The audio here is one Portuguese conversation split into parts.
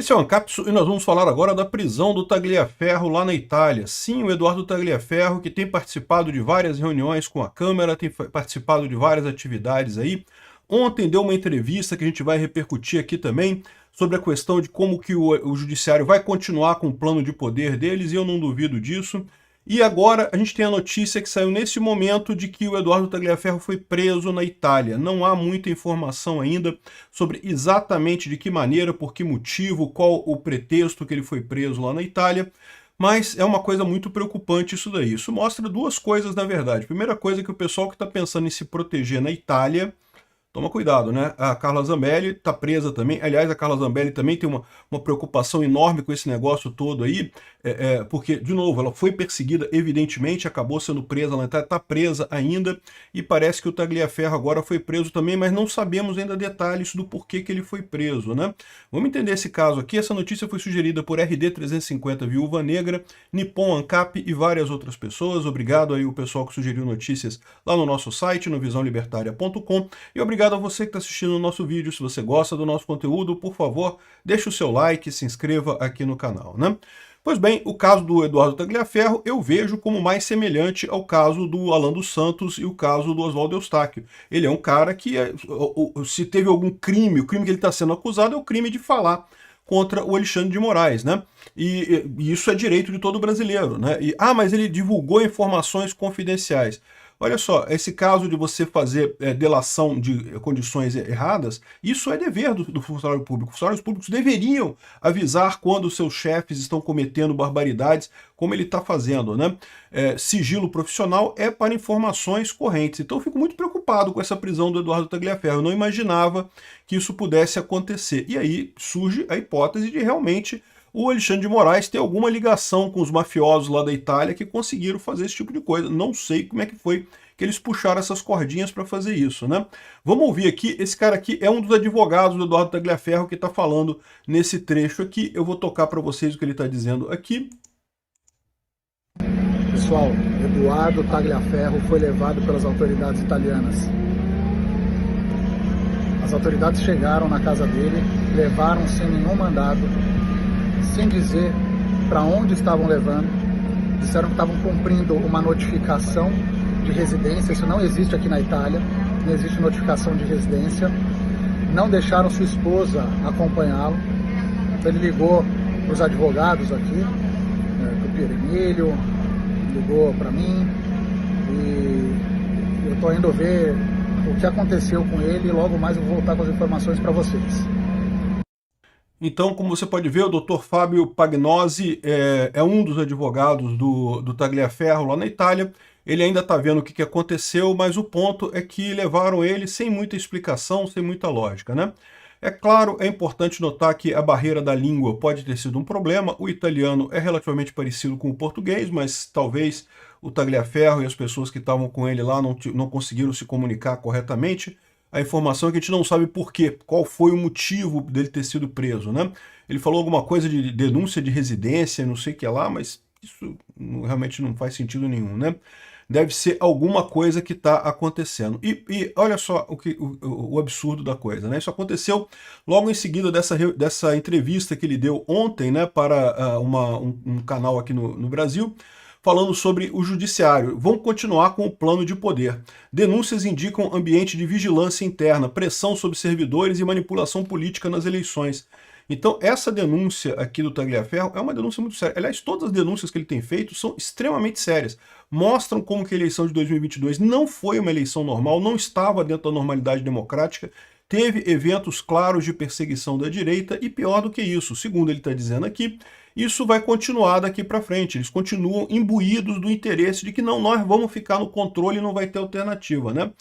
Esse é o Ancapsu e nós vamos falar agora da prisão do Tagliaferro lá na Itália. Sim, o Eduardo Tagliaferro, que tem participado de várias reuniões com a Câmara, tem participado de várias atividades aí. Ontem deu uma entrevista que a gente vai repercutir aqui também sobre a questão de como que o Judiciário vai continuar com o plano de poder deles, e eu não duvido disso. E agora a gente tem a notícia que saiu nesse momento de que o Eduardo Tagliaferro foi preso na Itália. Não há muita informação ainda sobre exatamente de que maneira, por que motivo, qual o pretexto que ele foi preso lá na Itália, mas é uma coisa muito preocupante isso daí. Isso mostra duas coisas, na verdade. Primeira coisa é que o pessoal que está pensando em se proteger na Itália, toma cuidado, né? A Carla Zambelli está presa também. Aliás, a Carla Zambelli também tem uma preocupação enorme com esse negócio todo aí, porque, de novo, ela foi perseguida, evidentemente, acabou sendo presa, ela está presa ainda, e parece que o Tagliaferro agora foi preso também, mas não sabemos ainda detalhes do porquê que ele foi preso, né? Vamos entender esse caso aqui. Essa notícia foi sugerida por RD350 Viúva Negra, Nippon Ancap e várias outras pessoas. Obrigado aí o pessoal que sugeriu notícias lá no nosso site, no visãolibertaria.com, e obrigado a você que está assistindo o nosso vídeo. Se você gosta do nosso conteúdo, por favor, deixe o seu like, se inscreva aqui no canal, né? Pois bem, o caso do Eduardo Tagliaferro eu vejo como mais semelhante ao caso do Alan dos Santos e o caso do Oswaldo Eustáquio. Ele é um cara que, se teve algum crime, o crime que ele está sendo acusado é o crime de falar contra o Alexandre de Moraes, né? E isso é direito de todo brasileiro, né? Mas ele divulgou informações confidenciais. Olha só, esse caso de você fazer delação de condições erradas, isso é dever do funcionário público. Os funcionários públicos deveriam avisar quando os seus chefes estão cometendo barbaridades, como ele está fazendo, né? Sigilo profissional é para informações correntes. Então eu fico muito preocupado com essa prisão do Eduardo Tagliaferro. Eu não imaginava que isso pudesse acontecer. E aí surge a hipótese de realmente o Alexandre de Moraes ter alguma ligação com os mafiosos lá da Itália que conseguiram fazer esse tipo de coisa. Não sei como é que foi que eles puxaram essas cordinhas para fazer isso, né? Vamos ouvir aqui, esse cara aqui é um dos advogados do Eduardo Tagliaferro que está falando nesse trecho aqui. Eu vou tocar para vocês o que ele está dizendo aqui. Pessoal, Eduardo Tagliaferro foi levado pelas autoridades italianas. As autoridades chegaram na casa dele, levaram sem nenhum mandado, sem dizer para onde estavam levando. Disseram que estavam cumprindo uma notificação de residência. Isso não existe aqui na Itália, não existe notificação de residência. Não deixaram sua esposa acompanhá-lo. Ele ligou para os advogados aqui, para o Pierre Emílio, ligou para mim, e eu estou indo ver o que aconteceu com ele e logo mais eu vou voltar com as informações para vocês. Então, como você pode ver, o Dr. Fábio Pagnosi é um dos advogados do Tagliaferro lá na Itália. Ele ainda está vendo o que aconteceu, mas o ponto é que levaram ele sem muita explicação, sem muita lógica, né? É claro, é importante notar que a barreira da língua pode ter sido um problema. O italiano é relativamente parecido com o português, mas talvez o Tagliaferro e as pessoas que estavam com ele lá não conseguiram se comunicar corretamente. A informação é que a gente não sabe por quê, qual foi o motivo dele ter sido preso, né? Ele falou alguma coisa de denúncia de residência, não sei o que lá, mas isso realmente não faz sentido nenhum, né? Deve ser alguma coisa que está acontecendo. E olha só o absurdo da coisa, né? Isso aconteceu logo em seguida dessa entrevista que ele deu ontem, né, para um canal aqui no Brasil, falando sobre o judiciário. Vão continuar com o plano de poder. Denúncias indicam ambiente de vigilância interna, pressão sobre servidores e manipulação política nas eleições. Então, essa denúncia aqui do Tagliaferro é uma denúncia muito séria. Aliás, todas as denúncias que ele tem feito são extremamente sérias. Mostram como que a eleição de 2022 não foi uma eleição normal, não estava dentro da normalidade democrática, teve eventos claros de perseguição da direita e, pior do que isso, segundo ele está dizendo aqui, isso vai continuar daqui para frente. Eles continuam imbuídos do interesse de que não, nós vamos ficar no controle e não vai ter alternativa, né?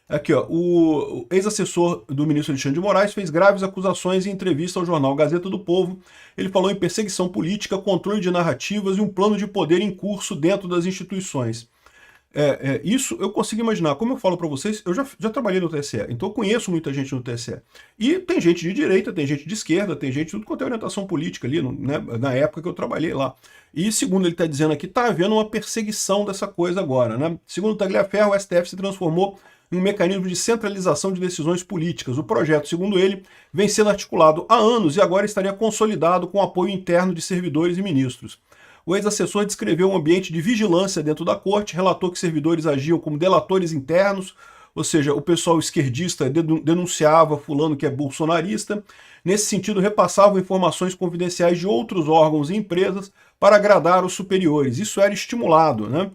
Aqui, ó, o ex-assessor do ministro Alexandre de Moraes fez graves acusações em entrevista ao jornal Gazeta do Povo. Ele falou em perseguição política, controle de narrativas e um plano de poder em curso dentro das instituições. Isso eu consigo imaginar. Como eu falo para vocês, eu já trabalhei no TSE, então eu conheço muita gente no TSE. E tem gente de direita, tem gente de esquerda, tem gente tudo quanto é orientação política ali, né, na época que eu trabalhei lá. E segundo ele está dizendo aqui, está havendo uma perseguição dessa coisa agora, né? Segundo o Tagliaferro, o STF se transformou em um mecanismo de centralização de decisões políticas. O projeto, segundo ele, vem sendo articulado há anos e agora estaria consolidado com apoio interno de servidores e ministros. O ex-assessor descreveu um ambiente de vigilância dentro da corte, relatou que servidores agiam como delatores internos, ou seja, o pessoal esquerdista denunciava fulano que é bolsonarista. Nesse sentido, repassavam informações confidenciais de outros órgãos e empresas para agradar os superiores. Isso era estimulado, né?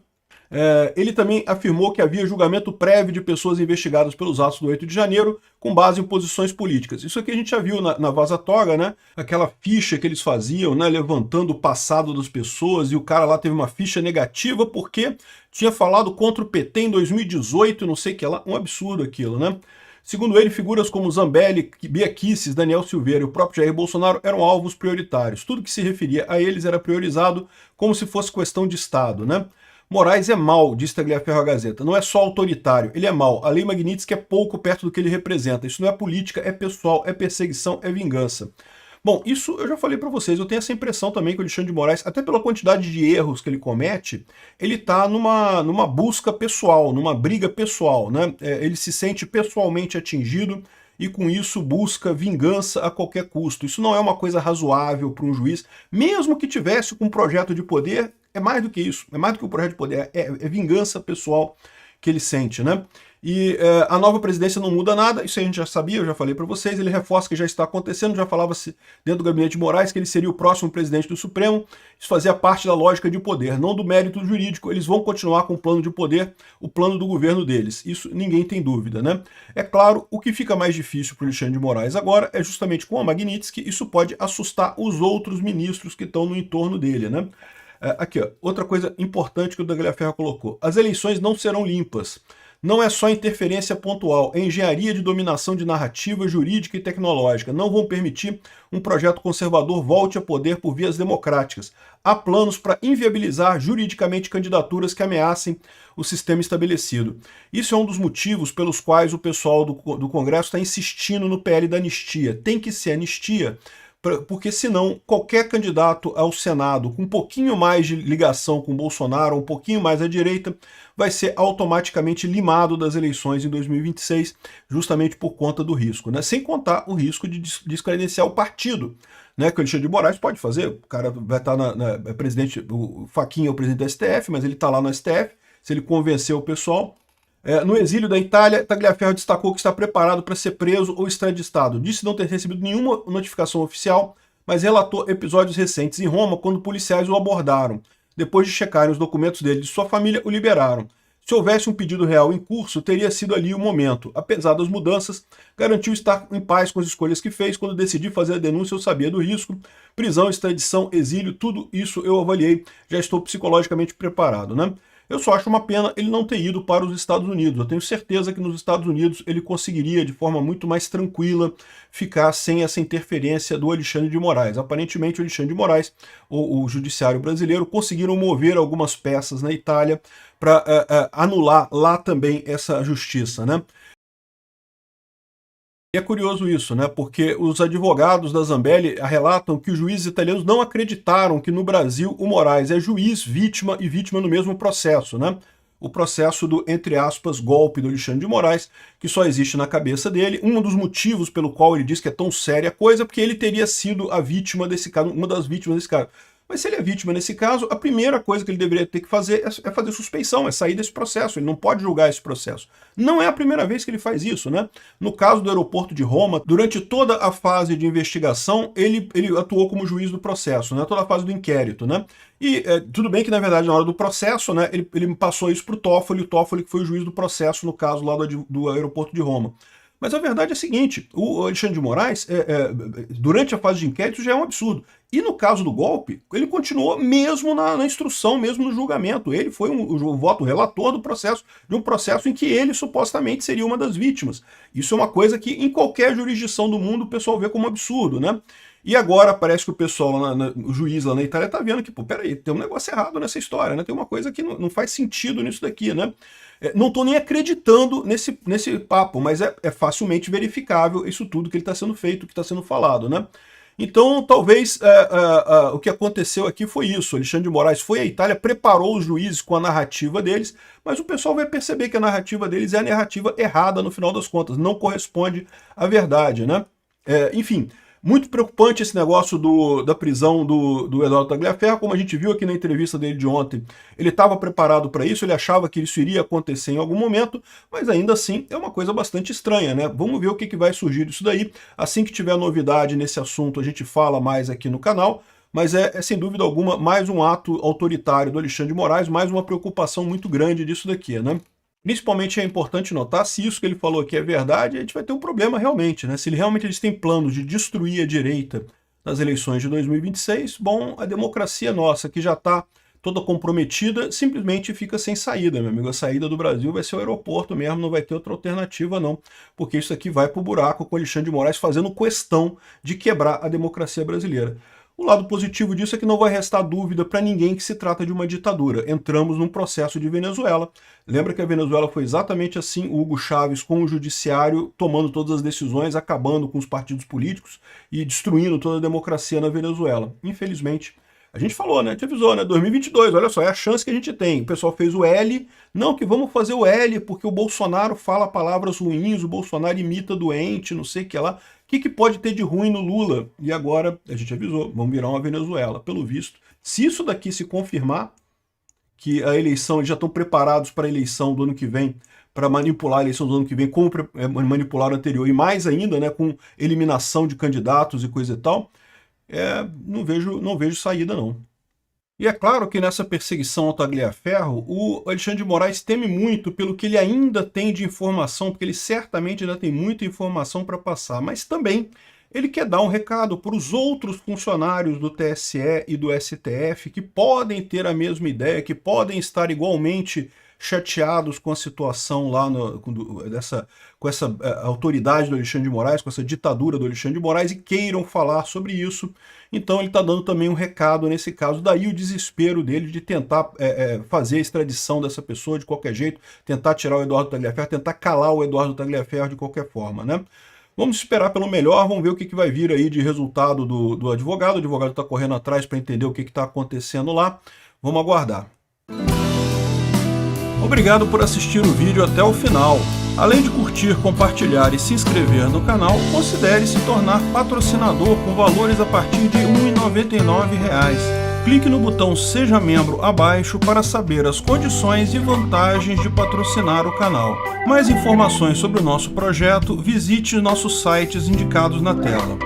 Ele também afirmou que havia julgamento prévio de pessoas investigadas pelos atos do 8 de janeiro com base em posições políticas. Isso aqui a gente já viu na Vaza Toga, né? Aquela ficha que eles faziam, né? Levantando o passado das pessoas, e o cara lá teve uma ficha negativa porque tinha falado contra o PT em 2018, não sei o que lá. Um absurdo aquilo, né? Segundo ele, figuras como Zambelli, Bia Kicis, Daniel Silveira e o próprio Jair Bolsonaro eram alvos prioritários. Tudo que se referia a eles era priorizado como se fosse questão de Estado, né? Moraes é mau, diz Tagliaferro à Gazeta. Não é só autoritário, ele é mau. A lei Magnitsky é pouco perto do que ele representa. Isso não é política, é pessoal, é perseguição, é vingança. Bom, isso eu já falei para vocês. Eu tenho essa impressão também que o Alexandre de Moraes, até pela quantidade de erros que ele comete, ele está numa busca pessoal, numa briga pessoal, né? Ele se sente pessoalmente atingido e com isso busca vingança a qualquer custo. Isso não é uma coisa razoável para um juiz, mesmo que tivesse com um projeto de poder. É mais do que isso, é mais do que o projeto de poder, é vingança pessoal que ele sente, né? E a nova presidência não muda nada, isso a gente já sabia, eu já falei para vocês, ele reforça que já está acontecendo, já falava-se dentro do gabinete de Moraes que ele seria o próximo presidente do Supremo, isso fazia parte da lógica de poder, não do mérito jurídico. Eles vão continuar com o plano de poder, o plano do governo deles, isso ninguém tem dúvida, né? É claro, o que fica mais difícil para o Alexandre de Moraes agora é justamente com a Magnitsky, isso pode assustar os outros ministros que estão no entorno dele, né? Aqui, ó, outra coisa importante que o Tagliaferro colocou. As eleições não serão limpas. Não é só interferência pontual, é engenharia de dominação de narrativa jurídica e tecnológica. Não vão permitir um projeto conservador volte a poder por vias democráticas. Há planos para inviabilizar juridicamente candidaturas que ameacem o sistema estabelecido. Isso é um dos motivos pelos quais o pessoal do Congresso está insistindo no PL da anistia. Tem que ser anistia, porque senão qualquer candidato ao Senado com um pouquinho mais de ligação com Bolsonaro, um pouquinho mais à direita, vai ser automaticamente limado das eleições em 2026, justamente por conta do risco, né? Sem contar o risco de descredenciar o partido, né? Que o Alexandre de Moraes pode fazer. O cara vai estar presidente, o Fachin é o presidente do STF, mas ele está lá no STF, se ele convencer o pessoal. No exílio da Itália, Tagliaferro destacou que está preparado para ser preso ou extraditado. Disse não ter recebido nenhuma notificação oficial, mas relatou episódios recentes em Roma, quando policiais o abordaram. Depois de checarem os documentos dele e de sua família, o liberaram. Se houvesse um pedido real em curso, teria sido ali o momento. Apesar das mudanças, garantiu estar em paz com as escolhas que fez. Quando decidi fazer a denúncia, eu sabia do risco. Prisão, extradição, exílio, tudo isso eu avaliei. Já estou psicologicamente preparado, né? Eu só acho uma pena ele não ter ido para os Estados Unidos. Eu tenho certeza que nos Estados Unidos ele conseguiria, de forma muito mais tranquila, ficar sem essa interferência do Alexandre de Moraes. Aparentemente, o Alexandre de Moraes, ou o judiciário brasileiro, conseguiram mover algumas peças na Itália para anular lá também essa justiça, né? E é curioso isso, né? Porque os advogados da Zambelli relatam que os juízes italianos não acreditaram que no Brasil o Moraes é juiz, vítima e vítima no mesmo processo, né? O processo do, entre aspas, golpe do Alexandre de Moraes, que só existe na cabeça dele. Um dos motivos pelo qual ele diz que é tão séria a coisa é porque ele teria sido a vítima desse caso, uma das vítimas desse caso. Mas se ele é vítima nesse caso, a primeira coisa que ele deveria ter que fazer é fazer suspeição, é sair desse processo. Ele não pode julgar esse processo. Não é a primeira vez que ele faz isso, né? No caso do aeroporto de Roma, durante toda a fase de investigação, ele atuou como juiz do processo, né? Toda a fase do inquérito, né? E tudo bem que, na verdade, na hora do processo, né, ele passou isso para o Toffoli que foi o juiz do processo no caso lá do aeroporto de Roma. Mas a verdade é a seguinte, o Alexandre de Moraes, durante a fase de inquérito, já é um absurdo. E no caso do golpe, ele continuou mesmo na instrução, mesmo no julgamento. Ele foi o voto relator do processo, de um processo em que ele supostamente seria uma das vítimas. Isso é uma coisa que em qualquer jurisdição do mundo o pessoal vê como absurdo, né? E agora parece que o pessoal, o juiz lá na Itália está vendo que, pô, peraí, tem um negócio errado nessa história, né? Tem uma coisa que não faz sentido nisso daqui, né? Não estou nem acreditando nesse papo, mas é facilmente verificável isso tudo que ele está sendo feito, que está sendo falado, né? Então, talvez o que aconteceu aqui foi isso. Alexandre de Moraes foi à Itália, preparou os juízes com a narrativa deles, mas o pessoal vai perceber que a narrativa deles é a narrativa errada no final das contas, não corresponde à verdade, né? Enfim, muito preocupante esse negócio da prisão do Eduardo Tagliaferro. Como a gente viu aqui na entrevista dele de ontem, ele estava preparado para isso, ele achava que isso iria acontecer em algum momento, mas ainda assim é uma coisa bastante estranha, né? Vamos ver o que vai surgir disso daí. Assim que tiver novidade nesse assunto, a gente fala mais aqui no canal, mas é sem dúvida alguma mais um ato autoritário do Alexandre de Moraes, mais uma preocupação muito grande disso daqui, né? Principalmente é importante notar, se isso que ele falou aqui é verdade, a gente vai ter um problema realmente, né? Se eles têm planos de destruir a direita nas eleições de 2026, bom, a democracia nossa, que já está toda comprometida, simplesmente fica sem saída, meu amigo. A saída do Brasil vai ser o aeroporto mesmo, não vai ter outra alternativa não, porque isso aqui vai para o buraco com o Alexandre de Moraes fazendo questão de quebrar a democracia brasileira. O lado positivo disso é que não vai restar dúvida para ninguém que se trata de uma ditadura. Entramos num processo de Venezuela. Lembra que a Venezuela foi exatamente assim, o Hugo Chávez com o judiciário tomando todas as decisões, acabando com os partidos políticos e destruindo toda a democracia na Venezuela. Infelizmente, a gente falou, né? A gente avisou, né? 2022, olha só, é a chance que a gente tem. O pessoal fez o L, não, que vamos fazer o L porque o Bolsonaro fala palavras ruins, o Bolsonaro imita doente, não sei o que lá. O que pode ter de ruim no Lula? E agora, a gente avisou, vamos virar uma Venezuela. Pelo visto, se isso daqui se confirmar, que a eleição, eles já estão preparados para a eleição do ano que vem, para manipular a eleição do ano que vem, como manipular a anterior, e mais ainda, né, com eliminação de candidatos e coisa e tal, não vejo saída não. E é claro que nessa perseguição ao Tagliaferro, o Alexandre de Moraes teme muito pelo que ele ainda tem de informação, porque ele certamente ainda tem muita informação para passar, mas também ele quer dar um recado para os outros funcionários do TSE e do STF que podem ter a mesma ideia, que podem estar igualmente chateados com a situação lá com essa autoridade do Alexandre de Moraes, com essa ditadura do Alexandre de Moraes, e queiram falar sobre isso. Então ele está dando também um recado nesse caso, daí o desespero dele de tentar fazer a extradição dessa pessoa de qualquer jeito, tentar tirar o Eduardo Tagliaferro, tentar calar o Eduardo Tagliaferro de qualquer forma, né? Vamos esperar pelo melhor, vamos ver o que vai vir aí de resultado do advogado. O advogado está correndo atrás para entender o que está acontecendo lá. Vamos aguardar. Obrigado por assistir o vídeo até o final. Além de curtir, compartilhar e se inscrever no canal, considere se tornar patrocinador com valores a partir de R$ 1,99. Clique no botão Seja Membro abaixo para saber as condições e vantagens de patrocinar o canal. Mais informações sobre o nosso projeto, visite nossos sites indicados na tela.